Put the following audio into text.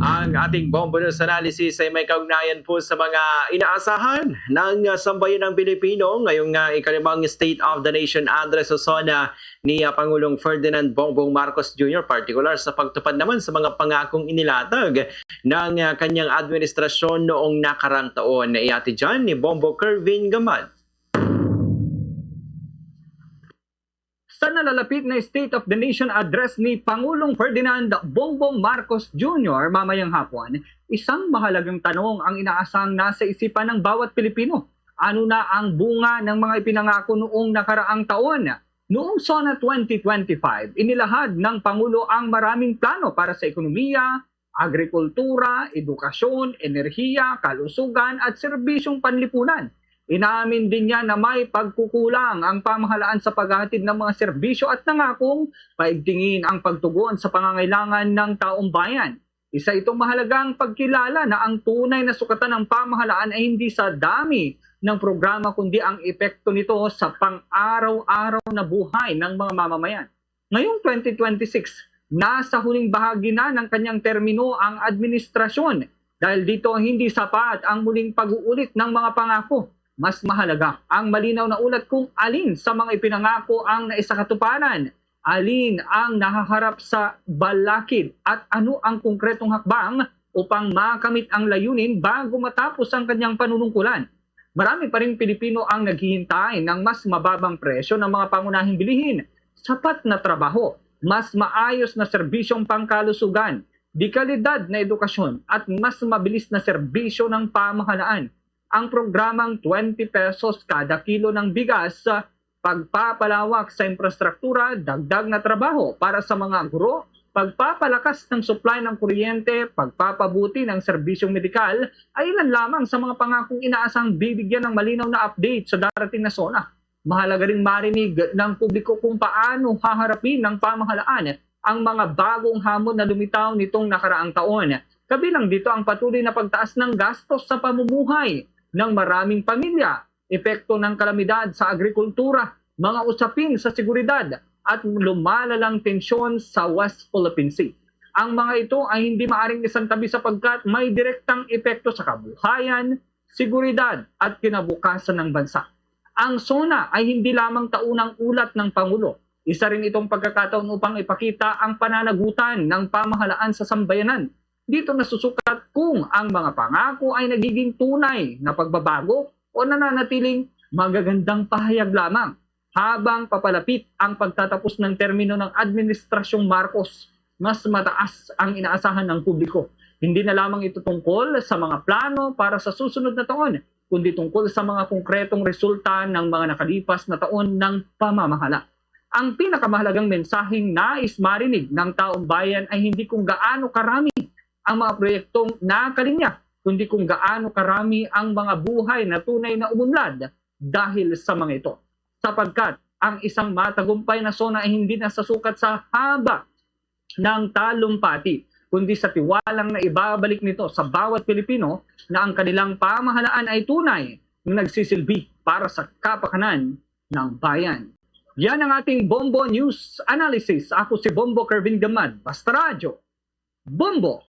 Ang ating Bombo News Analysis ay may kaugnayan po sa mga inaasahan ng sambayan ng Pilipino ngayong ikalimang State of the Nation Address o SONA ni Pangulong Ferdinand Bongbong Marcos Jr. Particular sa pagtupad naman sa mga pangakong inilatag ng kanyang administrasyon noong nakarang taon. Iati dyan ni Bombo Kervin Gamad. Sa nalalapit na State of the Nation Address ni Pangulong Ferdinand Bongbong Marcos Jr. mamayang hapon, isang mahalagang tanong ang inaasang nasa isipan ng bawat Pilipino. Ano na ang bunga ng mga ipinangako noong nakaraang taon? Noong SONA 2025, inilahad ng Pangulo ang maraming plano para sa ekonomiya, agrikultura, edukasyon, enerhiya, kalusugan at serbisyong panlipunan. Inamin din niya na may pagkukulang ang pamahalaan sa paghahatid ng mga serbisyo at nangakong paigtingin ang pagtugon sa pangangailangan ng taong bayan. Isa itong mahalagang pagkilala na ang tunay na sukatan ng pamahalaan ay hindi sa dami ng programa kundi ang epekto nito sa pang-araw-araw na buhay ng mga mamamayan. Ngayong 2026, nasa huling bahagi na ng kanyang termino ang administrasyon. Dahil dito hindi sapat ang muling pag-uulit ng mga pangako. Mas mahalaga ang malinaw na ulat kung alin sa mga ipinangako ang naisakatuparan, alin ang nahaharap sa balakid at ano ang konkretong hakbang upang makamit ang layunin bago matapos ang kanyang panunungkulan. Marami pa rin Pilipino ang naghihintay ng mas mababang presyo ng mga pangunahing bilihin, sapat na trabaho, mas maayos na serbisyong pangkalusugan, dekalidad na edukasyon at mas mabilis na serbisyo ng pamahalaan. Ang programang 20 pesos kada kilo ng bigas, pagpapalawak sa infrastruktura, dagdag na trabaho para sa mga guro, pagpapalakas ng supply ng kuryente, pagpapabuti ng serbisyong medikal ay ilan lamang sa mga pangakong inaasang bibigyan ng malinaw na update sa darating na SONA. Mahalaga ring marinig ng publiko kung paano haharapin ng pamahalaan ang mga bagong hamon na lumitaw nitong nakaraang taon. Kabilang dito ang patuloy na pagtaas ng gastos sa pamumuhay ng maraming pamilya, epekto ng kalamidad sa agrikultura, mga usapin sa seguridad at lumalalang tensyon sa West Philippine Sea. Ang mga ito ay hindi maaring isantabi sapagkat may direktang epekto sa kabuhayan, seguridad at kinabukasan ng bansa. Ang SONA ay hindi lamang taunang ulat ng Pangulo. Isa rin itong pagkakataon upang ipakita ang pananagutan ng pamahalaan sa sambayanan. Dito nasusukat kung ang mga pangako ay nagiging tunay na pagbabago o nananatiling magagandang pahayag lamang. Habang papalapit ang pagtatapos ng termino ng Administrasyong Marcos, mas mataas ang inaasahan ng publiko. Hindi na lamang ito tungkol sa mga plano para sa susunod na taon, kundi tungkol sa mga konkretong resulta ng mga nakalipas na taon ng pamamahala. Ang pinakamahalagang mensaheng nais marinig ng taong bayan ay hindi kung gaano karami ang mga proyektong nakalinya, kundi kung gaano karami ang mga buhay na tunay na umunlad dahil sa mga ito. Sapagkat ang isang matagumpay na SONA ay hindi nasasukat sa haba ng talumpati, kundi sa tiwalang na ibabalik nito sa bawat Pilipino na ang kanilang pamahalaan ay tunay na nagsisilbi para sa kapakanan ng bayan. Yan ang ating Bombo News Analysis. Ako si Bombo Kervin Gamad, Basta Radyo, Bombo!